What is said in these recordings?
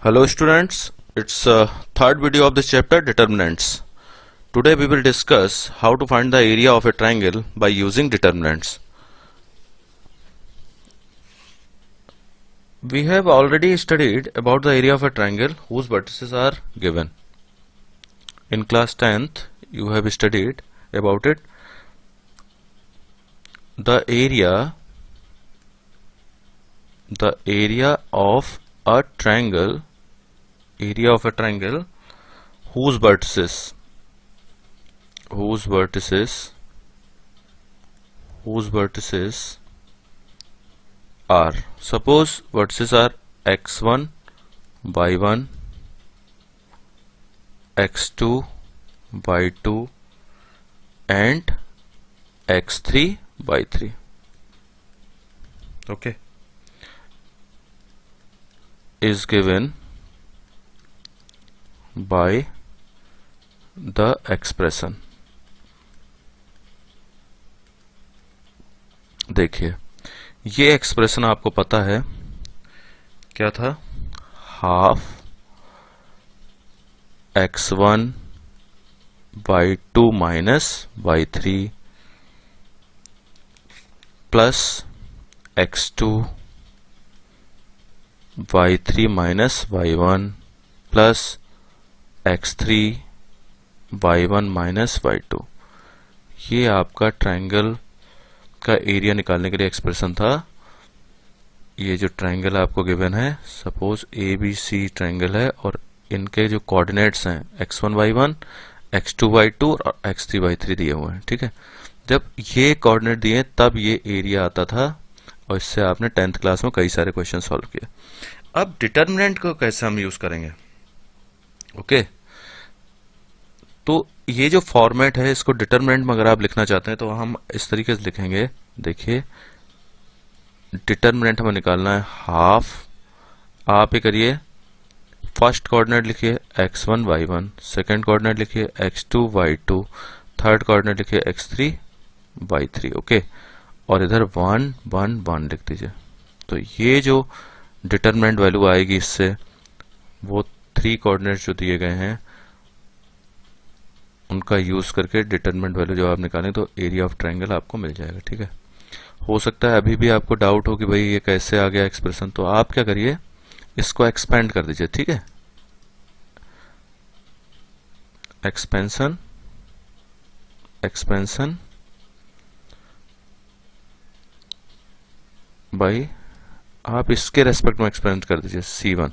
Hello students, it's third video of this chapter, determinants. Today we will discuss how to find the area of a triangle by using determinants. We have already studied about the area of a triangle whose vertices are given. In class 10th you have studied about it. The area of a triangle whose vertices are, suppose vertices are x1 y1, x2 y2 and x3 y3. Okay, is given by the expression. देखिए ये expression आपको पता है क्या था, half x1 y2 minus y3 plus x2 y3 minus y1 plus x3 y1 minus y2. ये आपका triangle का एरिया निकालने के लिए एक्सप्रेशन था. ये जो ट्रायंगल आपको गिवन है, सपोज ABC ट्रायंगल है और इनके जो कोऑर्डिनेट्स हैं x1 y1, x2 y2 और x3 y3 दिए हुए हैं. ठीक है, जब ये कोऑर्डिनेट दिए तब ये एरिया आता था और इससे आपने 10th क्लास में कई सारे क्वेश्चन सॉल्व किए. अब डिटर्मिनेंट को कैसे हम यूज करेंगे? ओके, तो ये जो फॉर्मेट है इसको डिटर्मिनेंट में अगर आप लिखना चाहते हैं तो हम इस तरीके से लिखेंगे. देखिए डिटर्मिनेंट हमें निकालना है हाफ, आप ये करिए फर्स्ट कोऑर्डिनेट लिखिए x1 y1, सेकंड कोऑर्डिनेट लिखिए x2 y2, थर्ड कोऑर्डिनेट लिखिए x3 y3. ओके, और इधर 1 1 1 लिख दीजिए. तो ये जो डिटर्मिनेंट वैल्यू आएगी इससे वो 3 कोऑर्डिनेट्स जो दिए गए हैं उनका यूज करके डिटरमिनेंट वैल्यू जब आप निकालें तो एरिया ऑफ ट्रायंगल आपको मिल जाएगा. ठीक है, हो सकता है अभी भी आपको डाउट हो कि भाई ये कैसे आ गया एक्सप्रेशन, तो आप क्या करिए इसको एक्सपेंड कर दीजिए. ठीक है, एक्सपेंशन भाई आप इसके रेस्पेक्ट में एक्सपेंड कर दीजिए. C1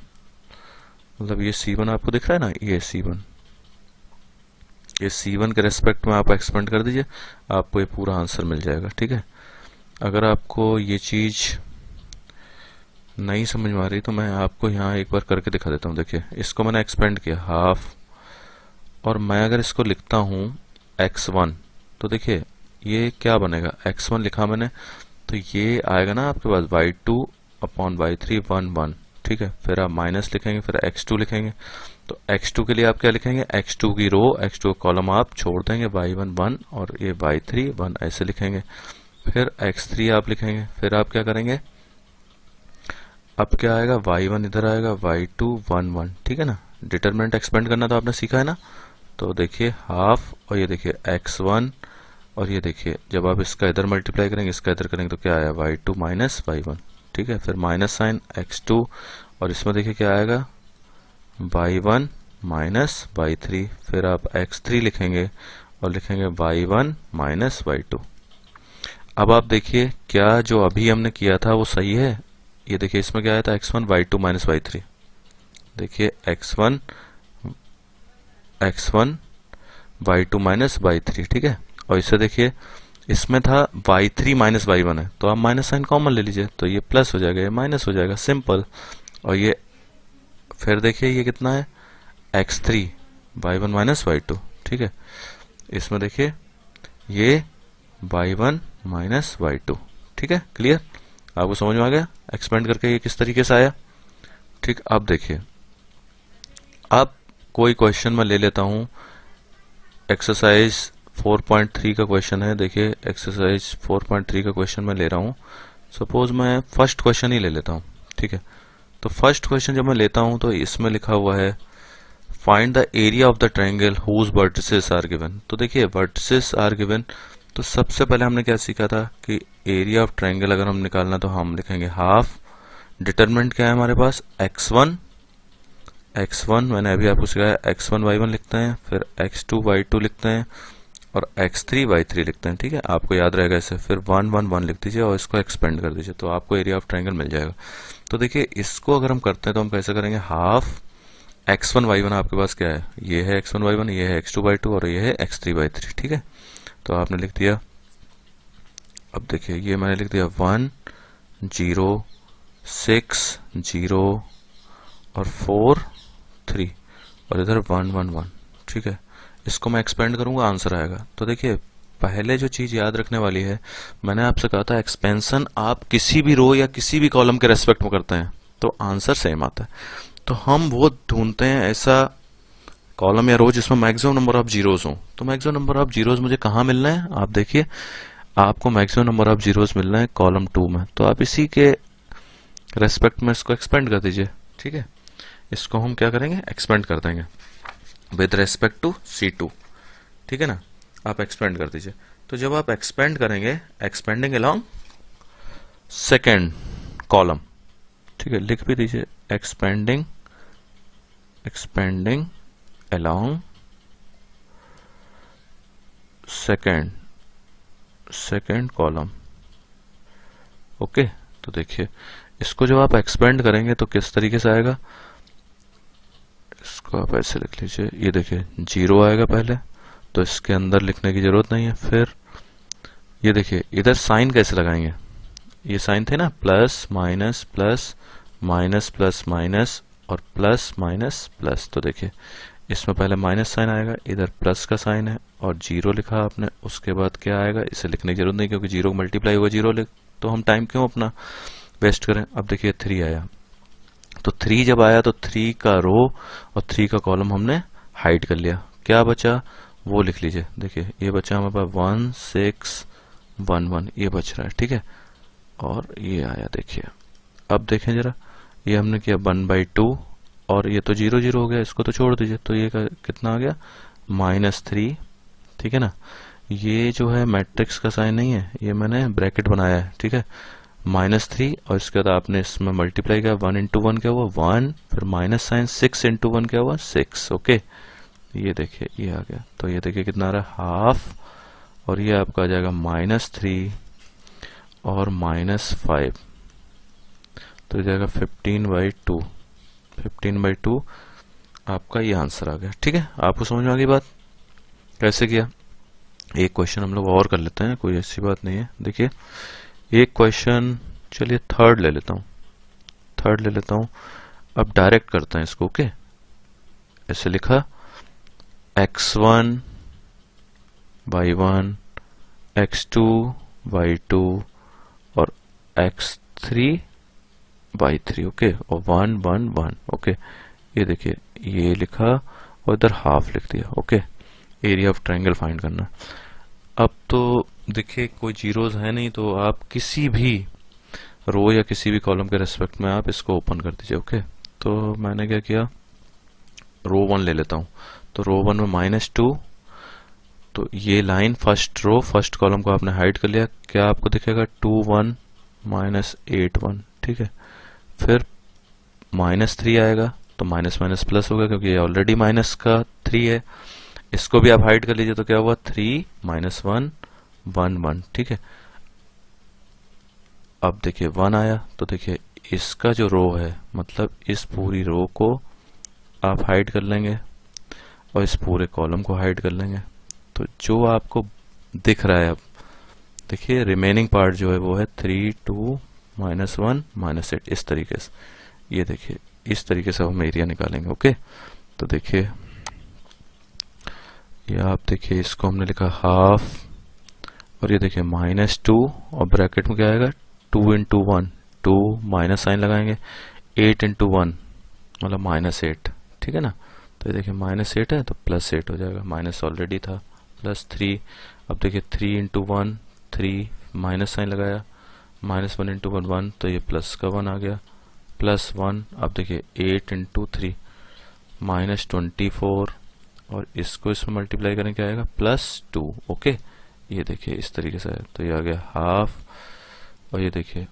मतलब ये C1 आपको दिख रहा है ना, ये C1, ये C1 के रेस्पेक्ट में आप एक्सपेंड कर दीजिए, आपको ये पूरा आंसर मिल जाएगा. ठीक है, अगर आपको ये चीज नहीं समझ में आ रही तो मैं आपको यहाँ एक बार करके दिखा देता हूँ. देखिए इसको मैंने एक्सपेंड किया हाफ, और मैं अगर इसको लिखता हूँ x1 तो देखिए ये क्या बनेगा, x1 लिखा मैंने तो ये आएगा ना आपके पास y2 अपॉन y3 1 1. ठीक है, फिर आप माइनस लिखेंगे, फिर x2 लिखेंगे. तो x2 के लिए आप क्या लिखेंगे, x2 की रो x2 कॉलम आप छोड़ देंगे, y1 1 और ये y3 1 ऐसे लिखेंगे. फिर x3 आप लिखेंगे, फिर आप क्या करेंगे, अब क्या आएगा, y1 इधर आएगा, y2 1 1. ठीक है ना, डिटरमिनेंट एक्सपेंड करना तो आपने सीखा है ना. तो देखिए हाफ, और ये देखिए x1, और ये देखिए जब आप इसका इधर मल्टीप्लाई करेंगे इसका इधर करेंगे तो क्या आया, y2 माइनस y1. ठीक है, फिर माइनस साइन x2, और इसमें देखिए क्या आएगा, y1 माइनस y3. फिर आप x3 लिखेंगे और लिखेंगे y1 माइनस y2. अब आप देखिए क्या जो अभी हमने किया था वो सही है. ये देखिए इसमें क्या आया था, x1 y2 माइनस y3. देखिए x1 y2 माइनस y3. ठीक है, और इससे देखिए इसमें था y3 माइनस y1 है तो आप माइनस साइन कॉमन ले लीजिए तो ये प्लस हो जाएगा, ये माइनस हो जाएगा, सिंपल. और ये फिर देखिए ये कितना है, x3 y1 माइनस y2. ठीक है, इसमें देखिए ये y1 माइनस y2. ठीक है, क्लियर, आपको समझ में आ गया एक्सपेंड करके ये किस तरीके से आया. ठीक, अब देखिए अब कोई क्वेश्चन मैं ले लेता हूं, एक्सरसाइज 4.3 का क्वेश्चन है. देखिए एक्सरसाइज 4.3 का क्वेश्चन मैं ले रहा हूं. सपोज मैं फर्स्ट क्वेश्चन ही ले लेता हूं. ठीक है, तो फर्स्ट क्वेश्चन जब मैं लेता हूं तो इसमें लिखा हुआ है find the area of the triangle whose vertices are given. तो देखिए वर्टिसेस आर गिवन, तो सबसे पहले हमने क्या सीखा था कि एरिया ऑफ ट्रायंगल अगर हम निकालना तो हम लिखेंगे हाफ, डिटरमिनेंट क्या है हमारे पास x1 मैंने अभी आपको सिखाया x1 y1 लिखते हैं, फिर x2 y2 लिखते हैं और x3 y3 लिखते हैं। ठीक है, आपको याद रहेगा इसे, फिर 1 1 1 लिख दीजिए और इसको एक्सपेंड कर दीजिए तो आपको एरिया ऑफ ट्रायंगल मिल जाएगा। तो देखिए इसको अगर हम करते हैं तो हम कैसे करेंगे, हाफ x1 y1 आपके पास क्या है, ये है x1 y1, ये है x2 y2 और ये है x3 y3। ठीक है, तो आपने लिख दिया। अब देखिए ये मैंने लिख दिया 1 0 6 0 और 4 3 और इधर 1 1 1। ठीक है, इसको मैं एक्सपेंड करूंगा, आंसर आएगा। तो देखिए पहले जो चीज याद रखने वाली है, मैंने आपसे कहा था एक्सपेंशन आप किसी भी रो या किसी भी कॉलम के रेस्पेक्ट में करते हैं तो आंसर सेम आता है। तो हम वो ढूंढते हैं ऐसा कॉलम या रो जिसमें मैक्सिमम नंबर ऑफ जीरोज हो। तो मैक्सिमम नंबर ऑफ जीरोज मुझे कहाँ मिलना है, आप देखिए आपको मैक्सिमम नंबर ऑफ जीरोज मिलना है कॉलम 2 में। तो आप इसी के रेस्पेक्ट में इसको एक्सपेंड कर दीजिए। ठीक है, इसको हम क्या करेंगे, एक्सपेंड कर देंगे विद रेस्पेक्ट टू C2। ठीक है ना, आप एक्सपेंड कर दीजिए। तो जब आप एक्सपेंड करेंगे, एक्सपेंडिंग अलोंग सेकेंड कॉलम, ठीक है, लिख भी दीजिए expanding along second column. Okay, तो देखिए इसको जब आप एक्सपेंड करेंगे तो किस तरीके से आएगा, इसको आप ऐसे लिख लीजिए, ये देखिए 0 आएगा पहले, तो इसके अंदर लिखने की जरूरत नहीं है। फिर ये देखिए इधर साइन कैसे लगाएंगे, ये साइन थे ना, plus minus plus minus plus minus और प्लस माइनस प्लस। तो देखिए इसमें पहले माइनस साइन आएगा, इधर प्लस का साइन है और 0 लिखा आपने, उसके बाद क्या आएगा, इसे लिखने की जरूरत नहीं क्योंकि 0 मल्टीप्लाई हुआ 0 लिख, तो हम टाइम क्यों अपना वेस्ट करें। अब देखिए 3 आया, तो 3 जब आया तो 3 का रो और 3 का कॉलम हमने हाइड कर लिया। क्या बचा वो लिख लीजिए, देखिए ये बचा हमारे पास 1 6 1 1, ये बच रहा है। ठीक है, और ये आया देखिए, अब देखें जरा, ये हमने किया 1/2 और ये तो 0 0 हो गया, इसको तो छोड़ दीजिए, तो ये कितना आ गया -3। ठीक है ना, ये जो है मैट्रिक्स का साइन नहीं है, ये मैंने ब्रैकेट बनाया है। ठीक है, -3 और इसके बाद आपने इसमें मल्टीप्लाई किया, 1 × 1 क्या हुआ 1, फिर माइनस साइन, 6 × 1 क्या हुआ 6। ओके, ये देखिए ये आ गया, तो ये देखिए कितना आ रहा है हाफ और ये आपका आ जाएगा -3 और -5, तो जाएगा 15/2। 15/2 आपका ये आंसर आ गया। ठीक है, आपको समझ में आ गई बात कैसे किया। एक क्वेश्चन हम लोग और कर लेते हैं, कोई ऐसी बात नहीं है। देखिए एक क्वेश्चन, चलिए थर्ड ले लेता हूं। अब डायरेक्ट करते हैं इसको। ओके, ऐसे लिखा x1 y1 x2 y2 और x3 y3। ओके, और 1 1 1। ओके, ये देखिए ये लिखा और इधर हाफ लिख दिया। Okay, area of triangle find करना। अब तो देखिए कोई जीरोज है नहीं, तो आप किसी भी रो या किसी भी कॉलम के रेस्पेक्ट में आप इसको ओपन कर दीजिए। ओके, तो मैंने क्या किया, रो 1 ले लेता हूं। तो रो 1 में -2, तो ये line first row first column को आपने हाइड कर लिया, क्या आपको दिखेगा 2 1 -8 1। ठीक है, फिर -3 आएगा, तो माइनस माइनस प्लस होगा क्योंकि ये ऑलरेडी माइनस का 3 है, इसको भी आप हाइड कर लीजिए, तो क्या हुआ 3 -1 1 1। ठीक है, अब देखिए 1 आया, तो देखिए इसका जो रो है, मतलब इस पूरी रो को आप हाइड कर लेंगे और इस पूरे कॉलम को हाइड कर लेंगे, तो जो आपको दिख रहा है, अब देखिए रिमेनिंग पार्ट जो है वो है 3 2 -1 -8, इस तरीके से। ये देखिए इस तरीके से हम एरिया निकालेंगे। ओके, तो देखिए ये आप देखिए इसको हमने लिखा हाफ और ये देखिए -2 और ब्रैकेट में क्या आएगा 2 × 1, 2 माइनस साइन लगाएंगे, 8 × 1 मतलब -8। ठीक है ना, तो ये देखिए -8 है तो +8 हो जाएगा, माइनस ऑलरेडी था, +3। अब देखिए 3 × 1 3 माइनस साइन लगाया, -1 × 1 1, तो ये प्लस का 1 आ गया, +1, अब देखिए 8 × 3 -24, और इसको इसमें मल्टीप्लाई करें क्या आएगा +2। ओके, ये देखिए इस तरीके से है, तो ये आ गया हाफ, और ये देखिए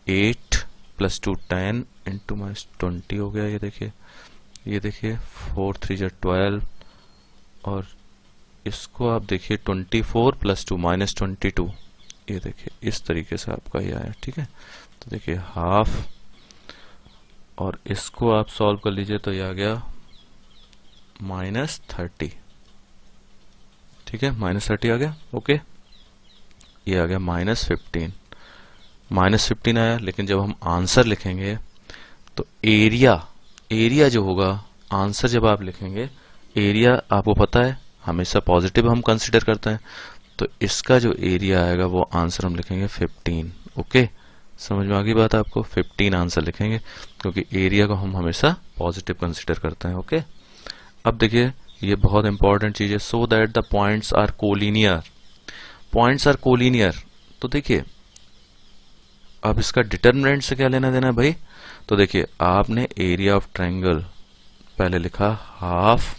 8 + 2 10 × -20 हो गया। ये देखिए 4 3 = 12, और इसको आप देखिए 24 + 2 -22, ये देखिए इस तरीके से आपका ये आया। ठीक है, तो देखिए हाफ, और इसको आप सॉल्व कर लीजिए तो ये आ गया -30। ठीक है, -30 आ गया। ओके, ये आ गया -15, -15 आया। लेकिन जब हम आंसर लिखेंगे तो एरिया जो होगा, आंसर जब आप लिखेंगे, एरिया आपको पता है हमेशा पॉजिटिव हम कंसीडर करते हैं, तो इसका जो एरिया आएगा वो आंसर हम लिखेंगे 15। ओके, समझ में आ गई बात आपको? 15 आंसर लिखेंगे क्योंकि एरिया को हम हमेशा पॉजिटिव कंसीडर करते हैं। ओके, अब देखिए ये बहुत इंपॉर्टेंट चीज है, so that the points are collinear. Points are collinear, तो देखिए अब इसका डिटर्मिनेंट से क्या लेना देना है भाई? तो देखिए आपने एरिया ऑफ ट्रायंगल पहले लिखा हाफ,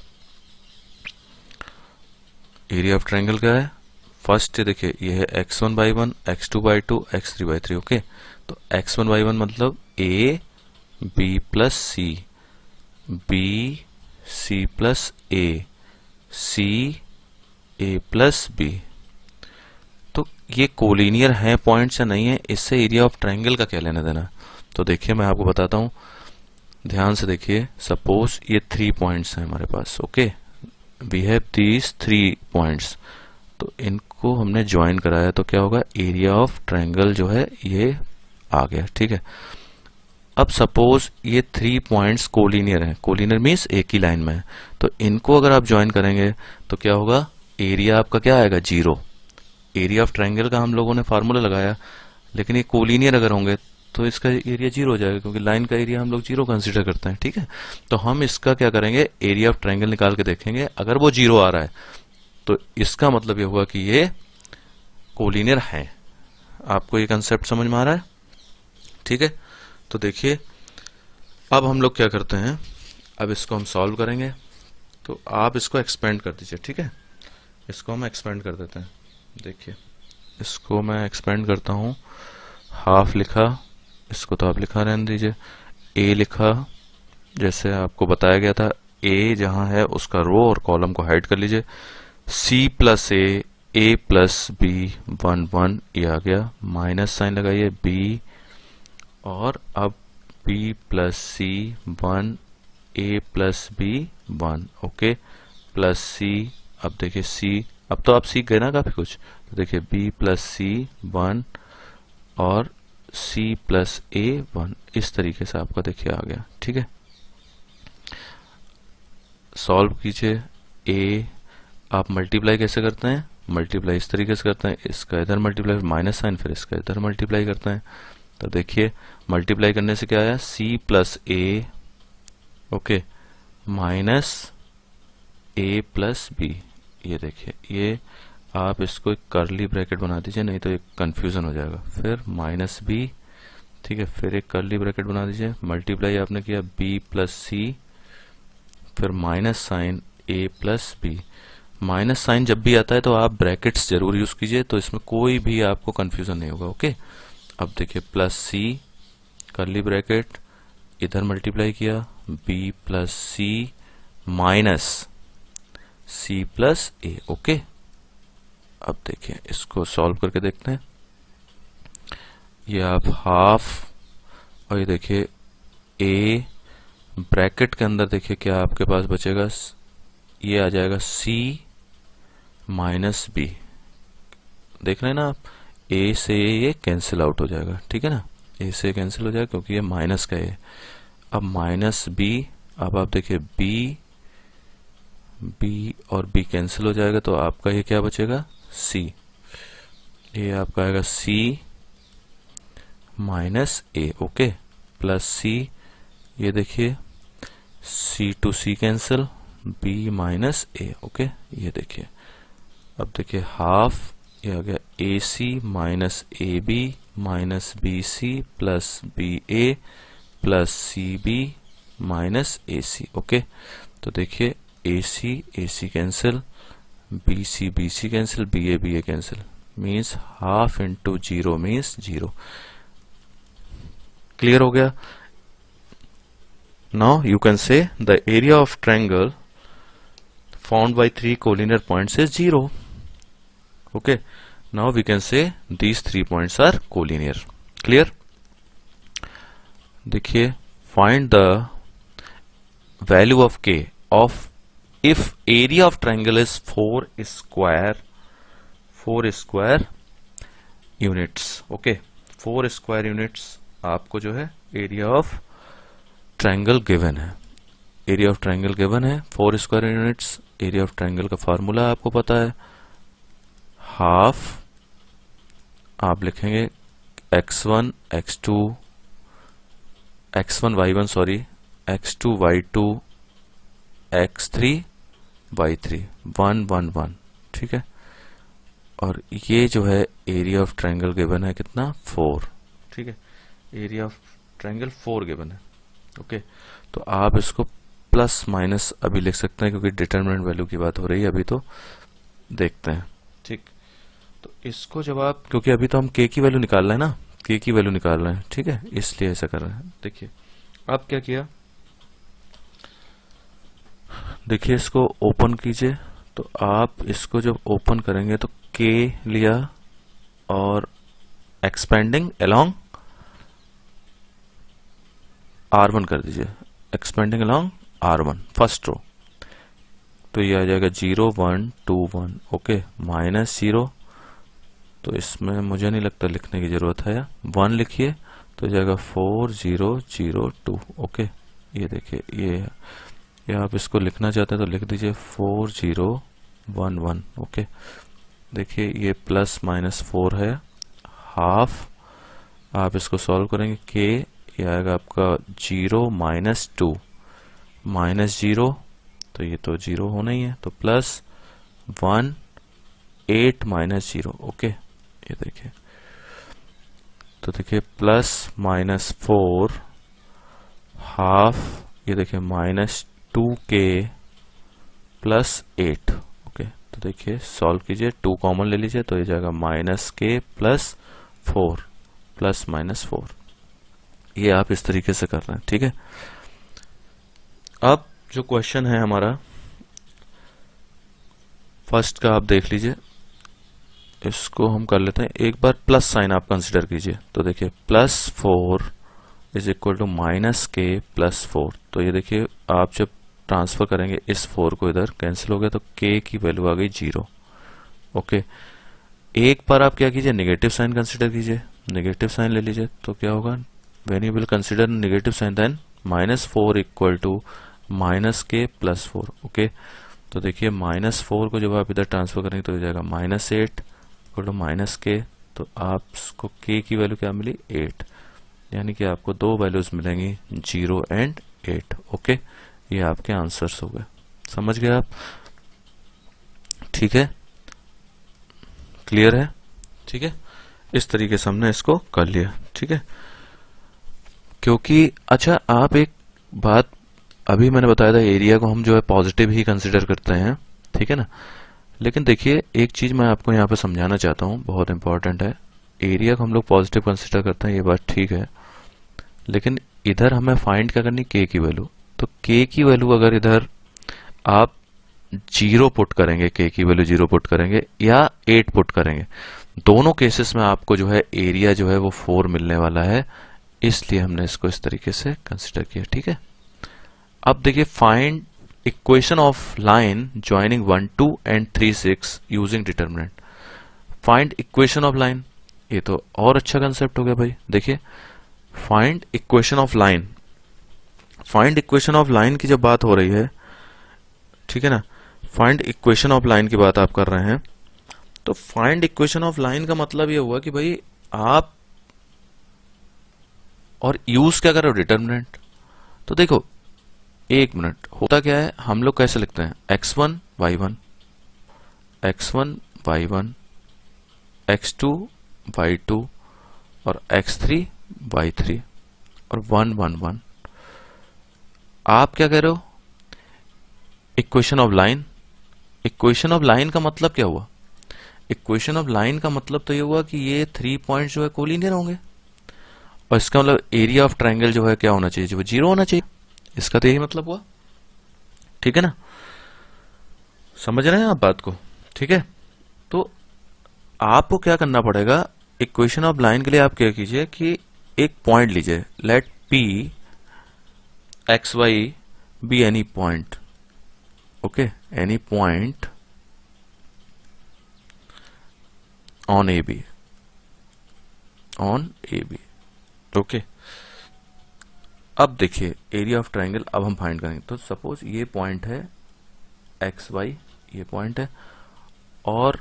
एरिया ऑफ ट्रायंगल क्या है? फर्स्ट देखिए ये है x1/1, x2/2, x3/3। ओके, तो x1/1 मतलब a b + c, b c + a, c a + b। तो ये कोलिनियर है पॉइंट्स या नहीं है, इससे एरिया ऑफ ट्रायंगल का क्या लेना देना? तो देखिए मैं आपको बताता हूं, ध्यान से देखिए। सपोज ये 3 पॉइंट्स हैं हमारे पास। Okay, we have these 3 points, तो इनको हमने ज्वाइन कराया तो क्या होगा? एरिया ऑफ ट्रायंगल जो है ये आ गया। ठीक है, अब सपोज ये 3 पॉइंट्स कोलिनियर हैं, कोलिनियर मीन्स एक ही लाइन में है, तो इनको अगर आप ज्वाइन करेंगे तो क्या होगा? एरिया आपका क्या आएगा? 0। एरिया ऑफ ट्रायंगल का हम लोगों ने फार्मूला लगाया, लेकिन ये कोलिनियर अगर होंगे तो इसका एरिया 0 हो जाएगा, क्योंकि लाइन का एरिया हम लोग 0 कंसीडर करते हैं। ठीक है, तो हम इसका क्या करेंगे? एरिया ऑफ ट्रायंगल निकाल के देखेंगे, अगर वो 0 आ रहा है तो इसका मतलब ये हुआ कि ये कोलिनियर है। आपको ये कंसेप्ट समझ में आ रहा है? ठीक है, तो देखिए अब हम लोग क्या करते हैं, अब इसको हम सॉल्व करेंगे, तो आप इसको एक्सपेंड कर दीजिए। ठीक है, इसको हम एक्सपेंड कर देते हैं। देखिए इसको मैं एक्सपेंड करता हूं, हाफ लिखा, इसको तो आप लिखा रहने दीजिए, ए लिखा, जैसे आपको बताया गया था, ए जहां है उसका रो और कॉलम को हाइड कर लीजिए, c + a + b 1 1, ये आ गया, माइनस साइन लगाइए b, और अब b + c 1, a + b 1। Okay, plus c, अब देखिए c, अब तो आप सीख गए ना काफी कुछ, तो देखिए b + c 1 और c + a 1, इस तरीके से आपका देखिए आ गया। ठीक है, सॉल्व कीजिए। a आप मल्टीप्लाई कैसे करते हैं? मल्टीप्लाई इस तरीके से करते हैं, इसका इधर मल्टीप्लाई, माइनस साइन, फिर इसका इधर मल्टीप्लाई करते हैं। तो देखिए मल्टीप्लाई करने से क्या आया? c + a, okay, minus a + b। ये देखिए, ये आप इसको एक कर्ली ब्रैकेट बना दीजिए, नहीं तो एक कंफ्यूजन हो जाएगा। फिर -b, ठीक है, फिर एक कर्ली ब्रैकेट बना दीजिए, मल्टीप्लाई आपने किया b + c, फिर minus sign a + b। Minus sign जब भी आता है तो आप ब्रैकेट्स जरूर यूज कीजिए, तो इसमें कोई भी आपको कंफ्यूजन नहीं होगा। ओके, अब देखिए +c कर्ली ब्रैकेट, इधर मल्टीप्लाई किया b + c minus c + a। Okay, अब देखिए इसको सॉल्व करके देखते हैं। ये आप हाफ, और ये देखिए a ब्रैकेट के अंदर देखिए क्या आपके पास बचेगा? ये आ जाएगा c - b। देख रहे हैं ना आप, a से ये कैंसिल आउट हो जाएगा। ठीक है ना, a से कैंसिल हो जाएगा क्योंकि ये माइनस का है। अब -b, अब आप देखिए b और b कैंसिल हो जाएगा, तो आपका ये क्या बचेगा? c। ये आपका आएगा c - a। Okay, plus c, ये देखिए c to c cancel, b - a। Okay, ये देखिए, अब देखिए हाफ, ये आ गया ac - ab - bc + ba plus C B minus A C. Okay, तो देखिए A C cancel, B C cancel, B A cancel, means half into zero means zero. Clear हो गया? Now you can say the area of triangle found by three collinear points is zero. Okay, now we can say these 3 points are collinear. Clear? देखिए, find the value of K of if area of triangle is 4 square units. Okay, 4 square units आपको जो है area of triangle given है। Area of triangle given है 4 square units. Area of triangle का formula आपको पता है, हाफ आप लिखेंगे x1 y1 sorry x2 y2 x3 y3 1 1 1। ठीक है, और ये जो है एरिया ऑफ ट्रायंगल गिवन है कितना 4। ठीक है, एरिया ऑफ ट्रायंगल 4 गिवन है। ओके, तो आप इसको प्लस माइनस अभी लिख सकते हैं क्योंकि डिटरमिनेंट वैल्यू की बात हो रही है, अभी तो देखते हैं। ठीक, तो इसको जब आप, क्योंकि अभी तो हम के की वैल्यू निकाल रहे हैं ना, के की वैल्यू निकाल रहे हैं, ठीक है, इसलिए ऐसा कर रहे हैं। देखिए आप क्या किया, देखिए इसको ओपन कीजिए, तो आप इसको जब ओपन करेंगे तो के लिया और एक्सपेंडिंग अलोंग R1 कर दीजिए, expanding along R1 first row, तो ये आ जाएगा 0 1 2 1। ओके, माइनस 0, तो इसमें मुझे नहीं लगता लिखने की जरूरत है, 1 लिखिए तो जाएगा 4 0 0 2। ओके, ये देखिए ये आप इसको लिखना चाहते हैं तो लिख दीजिए 4 0 1 1। ओके, देखिए ये प्लस माइनस 4 है, हाफ आप इसको सॉल्व करेंगे, के ये आएगा आपका 0 माइनस 2 माइनस 0, तो ये तो 0 होना ही है, तो प्लस 1 8 माइनस 0। ओके, ये देखिए, तो देखिए प्लस माइनस 4 हाफ, ये देखिए माइनस 2k प्लस 8। ओके, तो देखिए सॉल्व कीजिए, 2 कॉमन ले लीजिए तो ये जाएगा minus k plus 4 plus minus 4। ये आप इस तरीके से कर रहे हैं। ठीक है, अब जो क्वेश्चन है हमारा फर्स्ट का आप देख लीजिए, इसको हम कर लेते हैं। एक बार प्लस साइन आप कंसिडर कीजिए, तो देखिए plus 4 is equal to minus के प्लस 4। तो ये देखिए आप जब ट्रांसफर करेंगे इस 4 को इधर, कैंसिल हो गया, तो के की वैल्यू आ गई 0। ओके, एक बार आप क्या कीजिए, नेगेटिव साइन कंसिडर कीजिए, नेगेटिव साइन ले लीजिए, तो क्या होगा, when you will consider negative sign then minus 4 equal to minus के प्लस 4। ओके, तो देखिए माइनस 4 को जब आप इधर ट्रांसफर करेंगे तो हो जाएगा माइनस 8 इक्वल टू माइनस के, तो आपको के की वैल्यू क्या मिली 8, यानी कि आपको दो वैल्यूज मिलेंगी 0 एंड 8। ओके, ये आपके आंसर्स हो गए, समझ गए आप? ठीक है, क्लियर है? ठीक है, इस तरीके से हमने इसको कर लिया। ठीक है, क्योंकि अच्छा आप एक बात, अभी मैंने बताया था एरिया को हम जो है पॉजिटिव ही कंसिडर करते हैं, ठीक है ना, लेकिन देखिए एक चीज मैं आपको यहाँ पे समझाना चाहता हूँ, बहुत इंपॉर्टेंट है। एरिया को हम लोग पॉजिटिव कंसिडर करते हैं, ये बात ठीक है, लेकिन इधर हमें फाइंड क्या करनी, के की वैल्यू। तो के की वैल्यू अगर इधर आप 0 पुट करेंगे, के की वैल्यू 0 पुट करेंगे या 8 पुट करेंगे, दोनों केसेस में आपको जो है एरिया जो है वो 4 मिलने वाला है, इसलिए हमने इसको इस तरीके से कंसिडर किया। ठीक है, अब देखिए find equation of line joining 1 2 and 3 6 using determinant. Find equation of line, ये तो और अच्छा कंसेप्ट हो गया भाई। देखिए find equation of line, find equation of line की जब बात हो रही है, ठीक है ना, फाइंड इक्वेशन ऑफ लाइन की बात आप कर रहे हैं, तो फाइंड इक्वेशन ऑफ लाइन का मतलब ये हुआ कि भाई आप और यूज क्या करो, डिटरमिनेंट। तो देखो एक मिनट, होता क्या है, हम लोग कैसे लिखते हैं, x1 y1 x1 y1 x2 y2 और x3 y3। और 1 1 1। आप क्या कह रहे हो? Equation of line. Equation of line का मतलब क्या हुआ? इक्वेशन ऑफ लाइन का मतलब तो ये हुआ कि ये 3 पॉइंट जो है कोलिनियर होंगे, और इसका मतलब एरिया ऑफ ट्रायंगल जो है क्या होना चाहिए? जो वो 0 होना चाहिए। इसका तो यही मतलब हुआ, ठीक है ना? समझ रहे हैं आप बात को? ठीक है, तो आपको क्या करना पड़ेगा, इक्वेशन ऑफ लाइन के लिए आप क्या कीजिए कि एक पॉइंट लीजिए, let P x y be any point, okay, any point on A B, on A B, okay. अब देखिए एरिया ऑफ ट्रायंगल अब हम फाइंड करेंगे। तो सपोज ये पॉइंट है एक्स वाई, ये पॉइंट है, और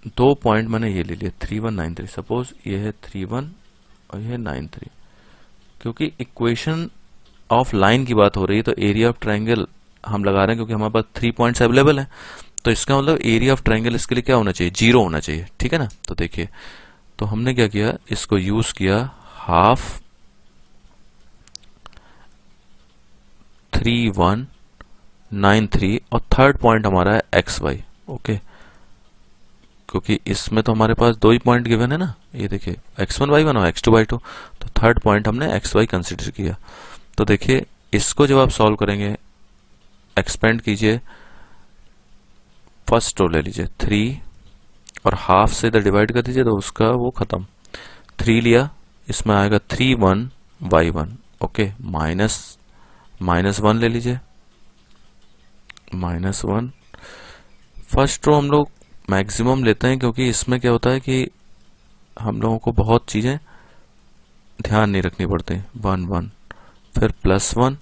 दो पॉइंट मैंने ये ले लिया 3 1 9 3। सपोज ये है 3 1 और ये है 9 3। क्योंकि इक्वेशन ऑफ लाइन की बात हो रही है तो एरिया ऑफ ट्रायंगल हम लगा रहे हैं, क्योंकि हमारे पास 3 पॉइंट्स अवेलेबल हैं। तो इसका मतलब एरिया ऑफ ट्रायंगल इसके लिए क्या होना चाहिए? 0 होना चाहिए, ठीक है ना? तो देखिए, तो हमने क्या किया, इसको यूज किया हाफ 3 1 9 3, और थर्ड पॉइंट हमारा है एक्स वाई, ओके। क्योंकि इसमें तो हमारे पास दो ही पॉइंट गिवन है ना, ये देखिए x1 y1 और x2 y2, तो थर्ड पॉइंट हमने एक्स वाई कंसिडर किया। तो देखिए इसको जब आप सॉल्व करेंगे, एक्सपेंड कीजिए, फर्स्ट रो ले लीजिए 3 और हाफ से इधर डिवाइड कर दीजिए तो उसका वो खत्म, 3 लिया, इसमें आएगा 3 1 y1, ओके, माइनस 1 ले लीजिए, -1। फर्स्ट रो हम लोग मैक्सिमम लेते हैं, क्योंकि इसमें क्या होता है कि हम लोगों को बहुत चीजें ध्यान नहीं रखनी पड़ती। 1 1 फिर +1,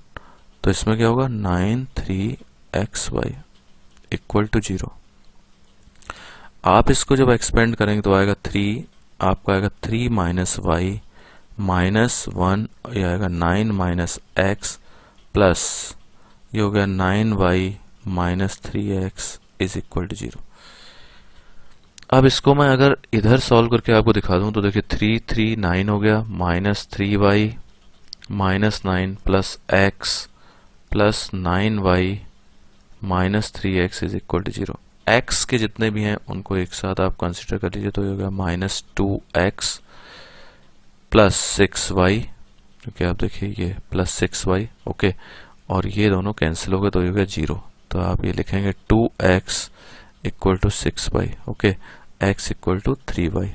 तो इसमें क्या होगा 9 3 xy इक्वल टू 0। आप इसको जब एक्सपेंड करेंगे तो आएगा 3, आपका आएगा 3 y -1, ये आएगा 9 x प्लस ये हो गया 9y -3x is equal to 0। अब इसको मैं अगर इधर सॉल्व करके आपको दिखा दूं तो देखिए 3 3 9 हो गया, -3y -9 plus x plus 9y -3x is equal to 0। x के जितने भी हैं उनको एक साथ आप कंसिडर कर लीजिए, तो ये हो गया -2x प्लस 6y, क्योंकि आप देखिए ये प्लस 6y, ओके, और ये दोनों कैंसिल हो गए तो ये हो गया 0। तो आप ये लिखेंगे 2x equal to 6y, okay, x equal to 3y,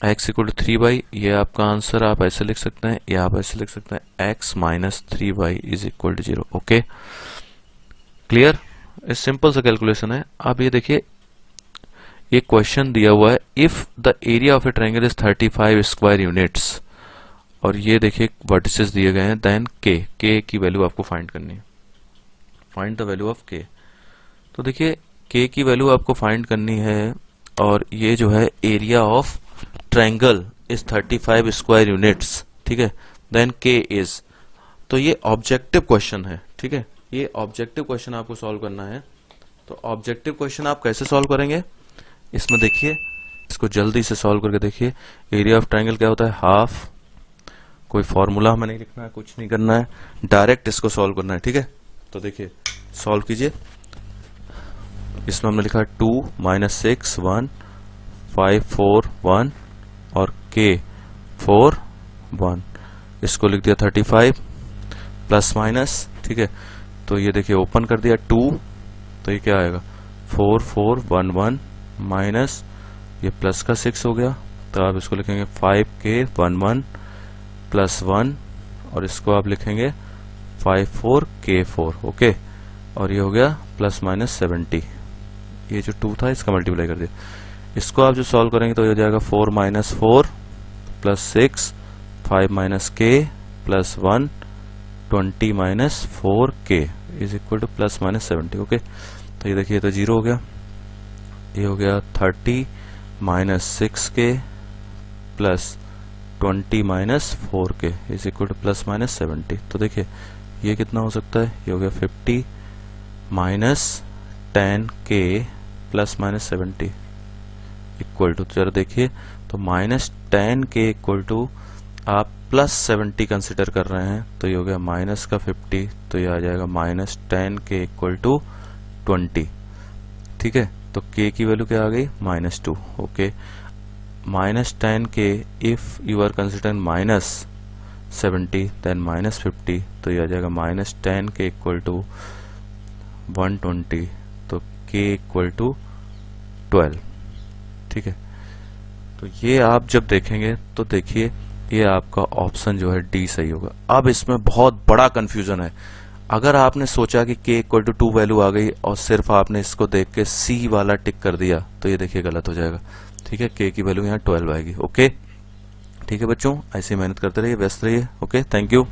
x equal to 3y। ये आपका आंसर आप ऐसे लिख सकते हैं या आप ऐसे लिख सकते हैं x -3y is equal to 0, okay. Clear? इस सिंपल सा कैलकुलेशन है। आप ये देखिए, ये क्वेश्चन दिया हुआ है, if the area of a triangle is 35 square units, और ये देखिए वर्टिसेस दिए गए हैं, देन k की वैल्यू आपको फाइंड करनी है, find the value of k। तो देखिए k की वैल्यू आपको फाइंड करनी है, और ये जो है area of triangle is 35 square units, ठीक है, देन k इज, तो ये ऑब्जेक्टिव क्वेश्चन है, ठीक है, ये ऑब्जेक्टिव क्वेश्चन आपको सॉल्व करना है। तो ऑब्जेक्टिव क्वेश्चन आप कैसे सॉल्व करेंगे, इसमें देखिए, इसको जल्दी से सॉल्व करके देखिए। एरिया ऑफ ट्रायंगल क्या होता है? हाफ, कोई फॉर्मूला हमें नहीं लिखना है, कुछ नहीं करना है, डायरेक्ट इसको सॉल्व करना है, ठीक है। तो देखिए सॉल्व कीजिए, इसमें हमने लिखा 2 -6 1 5 4 1 और k 4 1, इसको लिख दिया 35 प्लस माइनस, ठीक है। तो ये देखिए ओपन कर दिया 2, तो ये क्या आएगा 4 4 1 1 माइनस ये प्लस का 6 हो गया, तो आप इसको लिखेंगे 5k 1 1 प्लस 1, और इसको आप लिखेंगे 5 4 k 4, ओके, और ये हो गया +-70। ये जो 2 था इसका मल्टीप्लाई कर दिया, इसको आप जो सॉल्व करेंगे तो ये हो जाएगा 4 - 4 plus 6 5 - k plus 1 20 - 4k is equal to +-70, okay. तो ये देखिए तो 0 हो गया, ये हो गया 30 - 6k plus 20 - 4k is equal to +-70। तो देखिए ये कितना हो सकता है, ये हो गया 50 - 10k +-70 इक्वल टू, जरा देखिए, तो -10k इक्वल टू आप +70 कंसिडर कर रहे हैं तो ये हो गया माइनस का 50, तो ये आ जाएगा -10 के इक्वल टू 20। ठीक है, तो k की वैल्यू क्या आ गई -2। ओके, -10 के if you are considering -70 then -50, तो ये आ जाएगा -10 के इक्वल टू 120, तो k इक्वल टू 12। ठीक है, तो ये आप जब देखेंगे तो देखिए ये आपका ऑप्शन जो है डी सही होगा। अब इसमें बहुत बड़ा कंफ्यूजन है। अगर आपने सोचा कि k इक्वल टू 2 वैल्यू आ गई और सिर्फ आपने इसको देख के c वाला टिक कर दिया तो ये देखिए गलत हो जाएगा। ठीक है, k की वैल्यू यहाँ 12 आएगी। ओके, ठीक है बच्चों, ऐसे मेहनत करते रहिए, व्यस्त रहिए। Okay, thank you.